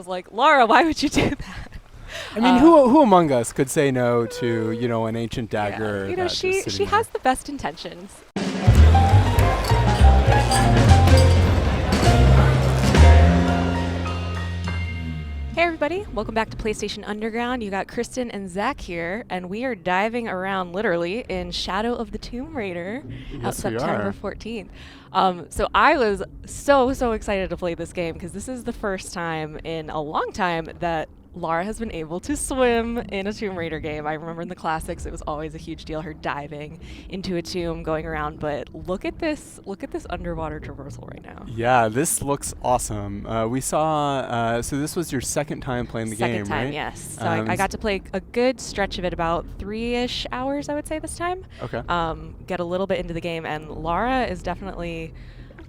was like, Lara, why would you do that? I mean, who among us could say no to, you know, an ancient dagger? Yeah. You know, she has the best intentions. Hey everybody, welcome back to PlayStation Underground. You got Kristen and Zach here, and we are diving around literally in Shadow of the Tomb Raider out September 14th. So I was so excited to play this game because this is the first time in a long time that Lara has been able to swim in a Tomb Raider game. I remember in the classics it was always a huge deal, her diving into a tomb, going around, but look at this underwater traversal right now. Yeah, this looks awesome. We saw, so this was your second time playing the game, right? Second time, yes. So I got to play a good stretch of it, about 3-ish hours, I would say, this time. Okay. Get a little bit into the game, and Lara is definitely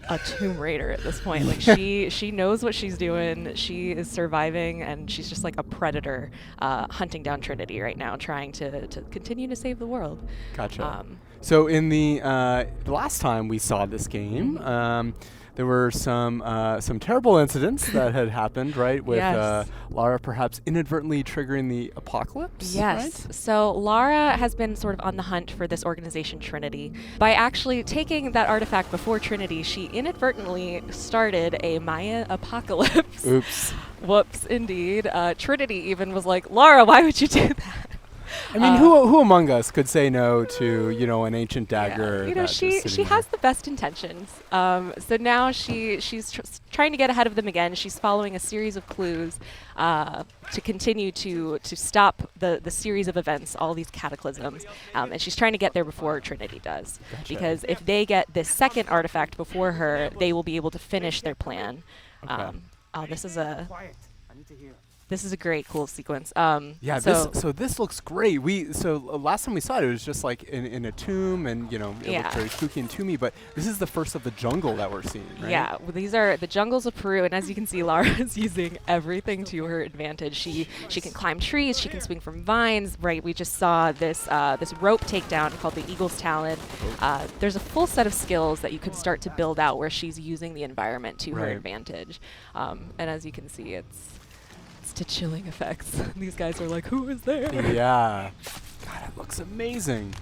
a Tomb Raider at this point. Like she knows what she's doing. She is surviving, and she's just like a predator hunting down Trinity right now, trying to continue to save the world. Gotcha. So in the last time we saw this game, there were some terrible incidents that had happened, right? With Lara perhaps inadvertently triggering the apocalypse. Yes. Right? So Lara has been sort of on the hunt for this organization Trinity. By actually taking that artifact before Trinity, she inadvertently started a Maya apocalypse. Oops. Whoops, indeed. Trinity even was like, Lara, why would you do that? I mean, who among us could say no to, you know, an ancient dagger? Yeah. You know, she has the best intentions. So now she's trying to get ahead of them again. She's following a series of clues to continue to stop the series of events, all these cataclysms, and she's trying to get there before Trinity does. Gotcha. Because if they get this second artifact before her, they will be able to finish their plan. Okay. This is a great, cool sequence. Yeah, so this looks great. Last time we saw it, it was just like in a tomb, and you know, it looked very spooky and toomy. But this is the first of the jungle that we're seeing, right? Yeah, well, these are the jungles of Peru, and as you can see, Lara is using everything to her advantage. She can climb trees, she can swing from vines. Right, we just saw this rope takedown called the Eagle's Talon. There's a full set of skills that you can start to build out where she's using the environment to her advantage. And as you can see, it's to chilling effects. These guys are like, who is there? Yeah. God, it looks amazing.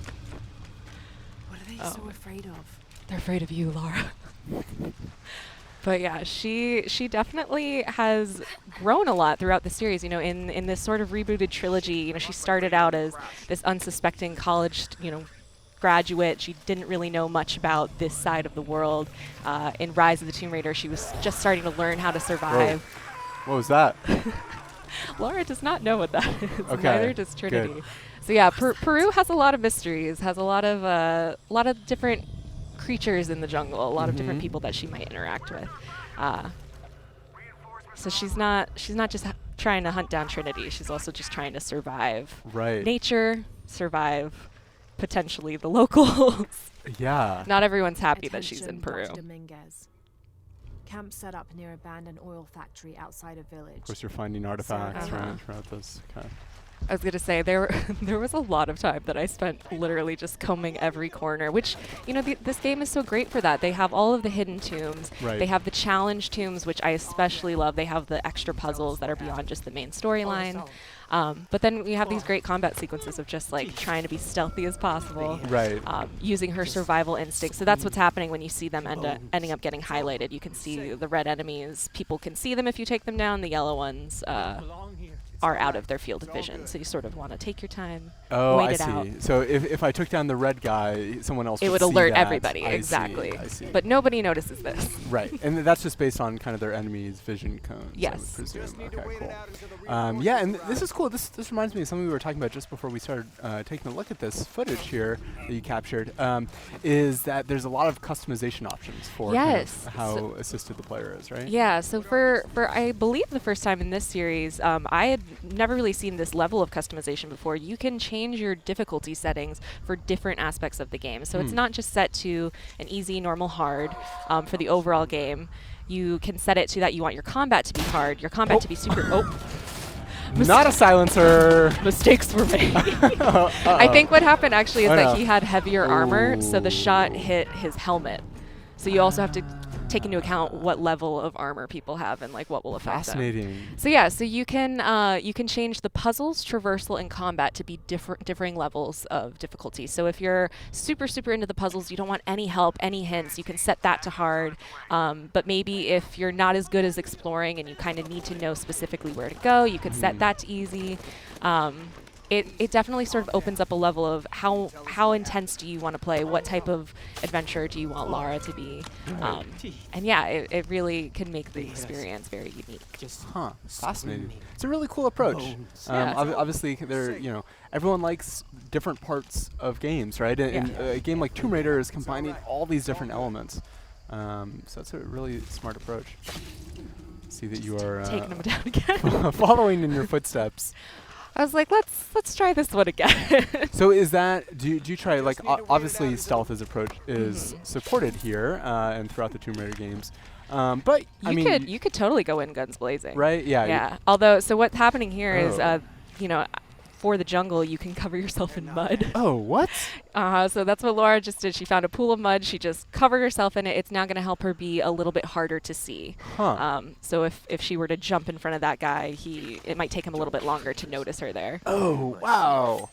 What are they so afraid of? They're afraid of you, Lara. But yeah, she definitely has grown a lot throughout the series. You know, in this sort of rebooted trilogy, you know, she started out as this unsuspecting college, you know, graduate. She didn't really know much about this side of the world. In Rise of the Tomb Raider, she was just starting to learn how to survive. Whoa. What was that? Lara does not know what that is. Okay. Neither does Trinity. Good. So yeah, Peru has a lot of mysteries. Has a lot of different creatures in the jungle. A lot of different people that she might interact with. So she's not just trying to hunt down Trinity. She's also just trying to survive. Right. Nature, survive potentially the locals. Yeah. Not everyone's happy that she's in Peru. Camp set up near abandoned oil factory outside a village. Of course, you're finding artifacts throughout this. Okay. I was going to say, there was a lot of time that I spent literally just combing every corner, which, you know, this game is so great for that. They have all of the hidden tombs. Right. They have the challenge tombs, which I especially love. They have the extra puzzles that are beyond just the main storyline. But then we have these great combat sequences of just like trying to be stealthy as possible, right? Using her survival instinct. So that's what's happening when you see them ending up getting highlighted. You can see the red enemies. People can see them if you take them down. The yellow ones are out of their field of vision. So you sort of want to take your time, wait it out. So if I took down the red guy, someone else would would see alert that. everybody. Exactly. I see. But nobody notices this. Right, and that's just based on kind of their enemy's vision cones. Yes. I would presume. Okay, cool. Yeah, and this is cool. This reminds me of something we were talking about just before we started taking a look at this footage here that you captured. Is that there's a lot of customization options for kind of how assisted the player is, right? Yeah. So for I believe the first time in this series, I had never really seen this level of customization before. You can change your difficulty settings for different aspects of the game. So it's not just set to an easy, normal, hard for the overall game. You can set it to that you want your combat to be hard, your combat to be super... Not a silencer. Mistakes were made. I think what happened actually is that he had heavier armor, so the shot hit his helmet. So you also have to take into account what level of armor people have and like what will affect Fascinating. them. So yeah, so you can change the puzzles, traversal, and combat to be differing levels of difficulty. So if you're super into the puzzles, you don't want any help, any hints, you can set that to hard. But maybe if you're not as good as exploring and you kind of need to know specifically where to go, you could set that to easy. It definitely sort of opens up a level of how intense do you want to play, what type of adventure do you want Lara to be, and yeah, it really can make the experience very unique. Fascinating. It's a really cool approach. Obviously, everyone likes different parts of games, right? And a game like Tomb Raider is combining all these different elements. So that's a really smart approach. See that you are taking them down again. following in your footsteps. I was like, let's try this one again. So is that, do you try, like, obviously stealth is supported here and throughout the Tomb Raider games. But you could totally go in guns blazing. Right? Yeah. Yeah. Although, so what's happening here is, for the jungle, you can cover yourself in mud. Oh, what? So that's what Lara just did. She found a pool of mud. She just covered herself in it. It's now going to help her be a little bit harder to see. So if she were to jump in front of that guy, it might take him a little bit longer to notice her there. Oh, wow.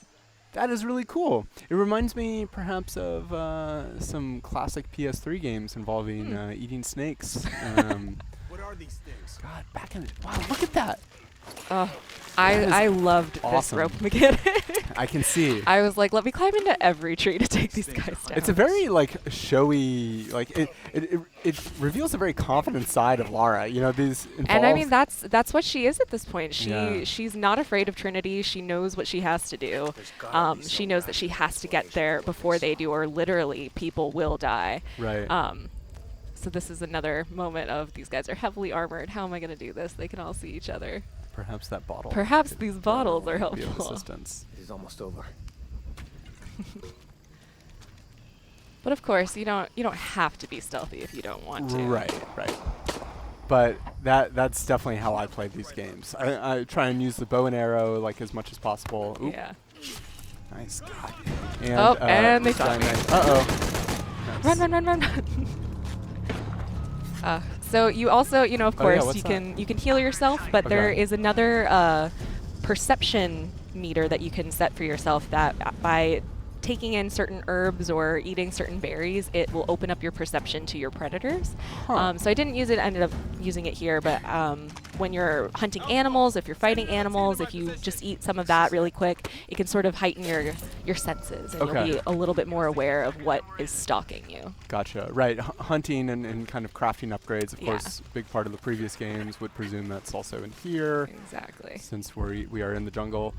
That is really cool. It reminds me perhaps of some classic PS3 games involving eating snakes. What are these things? God, wow, look at that. I loved this rope mechanic. I can see. I was like, let me climb into every tree to take these guys down. It's a very showy, it reveals a very confident side of Lara. These. And I mean that's what she is at this point. She's not afraid of Trinity. She knows what she has to do. She knows that she has to get there before they do, or literally people will die. Right. So this is another moment of these guys are heavily armored. How am I going to do this? They can all see each other. Perhaps that bottle. Perhaps these bottles are helpful. Be of assistance. It is almost over. But of course, you don't have to be stealthy if you don't want to. Right. But that's definitely how I play these games. I try and use the bow and arrow as much as possible. Oop. Yeah. Nice. God. And they saw me. Uh-oh. Run. So you also, of course, you can heal yourself, but there is another perception meter that you can set for yourself that by taking in certain herbs or eating certain berries, it will open up your perception to your predators. So I didn't use it, I ended up using it here, but when you're hunting animals, if you're fighting animals, if you just eat some of that really quick, it can sort of heighten your senses, and you'll be a little bit more aware of what is stalking you. Gotcha. Right. Hunting and kind of crafting upgrades, of course, big part of the previous games would presume that's also in here. Exactly. Since we are in the jungle.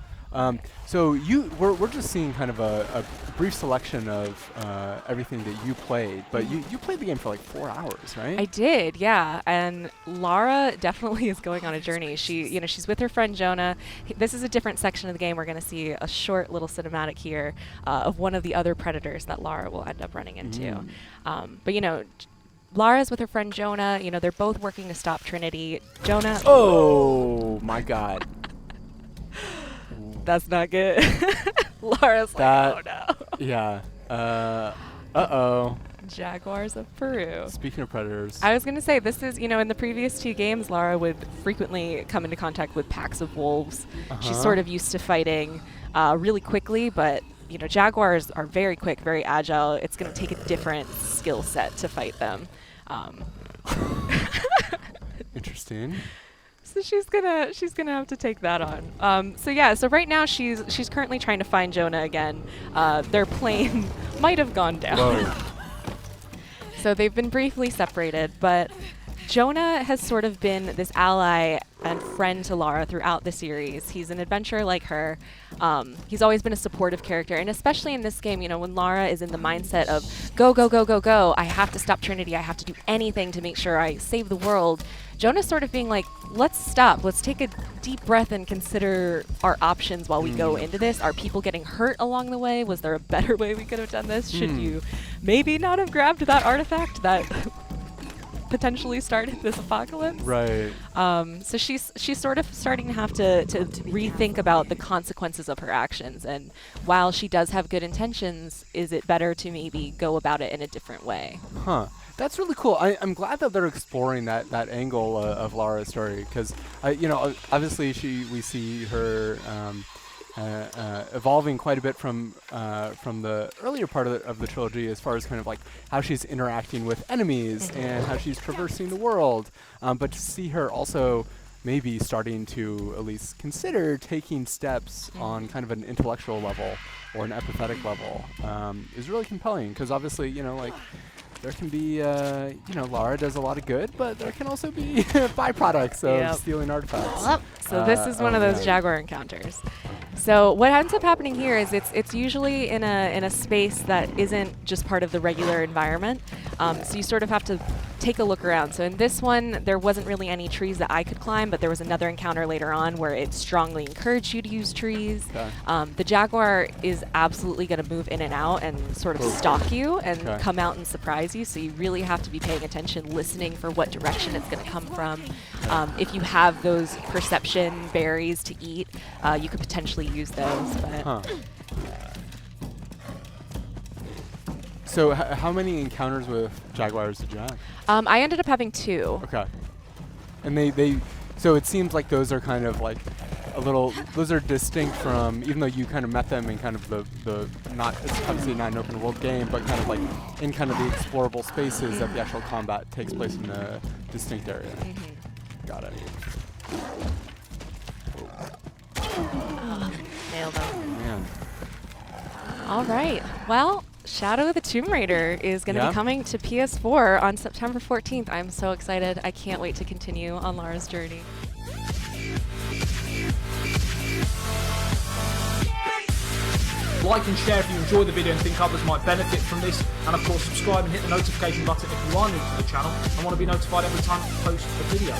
So we're just seeing kind of a brief selection of everything that you played, but you played the game for 4 hours, right? I did, yeah. And Lara definitely is going on a journey. She's with her friend Jonah. This is a different section of the game. We're going to see a short little cinematic here of one of the other predators that Lara will end up running into. But Lara's with her friend Jonah. They're both working to stop Trinity. Jonah. Oh my God. That's not good. Lara's like, oh no. Yeah. Uh-oh. Jaguars of Peru. Speaking of predators. I was going to say, this is, in the previous 2 games, Lara would frequently come into contact with packs of wolves. She's sort of used to fighting really quickly, but, jaguars are very quick, very agile. It's going to take a different skill set to fight them. Interesting. So she's gonna have to take that on. So right now she's currently trying to find Jonah again. Their plane might have gone down. Whoa. So they've been briefly separated, but Jonah has sort of been this ally and friend to Lara throughout the series. He's an adventurer like her. He's always been a supportive character, and especially in this game, when Lara is in the mindset of go, I have to stop Trinity, I have to do anything to make sure I save the world. Jonah's sort of being like, let's stop, let's take a deep breath and consider our options while we go into this. Are people getting hurt along the way? Was there a better way we could have done this? Should you maybe not have grabbed that artifact that potentially started this apocalypse? Right. So she's sort of starting to have to rethink about the consequences of her actions, and while she does have good intentions, is it better to maybe go about it in a different way? That's really cool. I'm glad that they're exploring that angle of Lara's story, because you know, obviously we see her evolving quite a bit from the earlier part of the trilogy, as far as kind of like how she's interacting with enemies and how she's traversing the world. But to see her also maybe starting to at least consider taking steps on kind of an intellectual level or an empathetic level is really compelling, because obviously, you know, like, there can be, you know, Lara does a lot of good, but there can also be byproducts of stealing artifacts. Well, so this is one of those Jaguar encounters. So what ends up happening here is it's usually in a space that isn't just part of the regular environment. So you sort of have to take a look around. So in this one, there wasn't really any trees that I could climb, but there was another encounter later on where it strongly encouraged you to use trees. Okay. The Jaguar is absolutely going to move in and out and sort of stalk you and come out and surprise you. So you really have to be paying attention, listening for what direction it's going to come from. If you have those perception berries to eat, you could potentially use those. But So how many encounters with Jaguars did you have? I ended up having 2. Okay. And so it seems like those are kind of like those are distinct from, even though you kind of met them in kind of the not, it's obviously not an open world game, but kind of like in kind of the explorable spaces that the actual combat takes place in a distinct area. Got it. Nailed them. Man. All right. Well, Shadow of the Tomb Raider is going to be coming to PS4 on September 14th. I'm so excited. I can't wait to continue on Lara's journey. Like and share if you enjoy the video and think others might benefit from this, and of course subscribe and hit the notification button if you are new to the channel and want to be notified every time I post a video.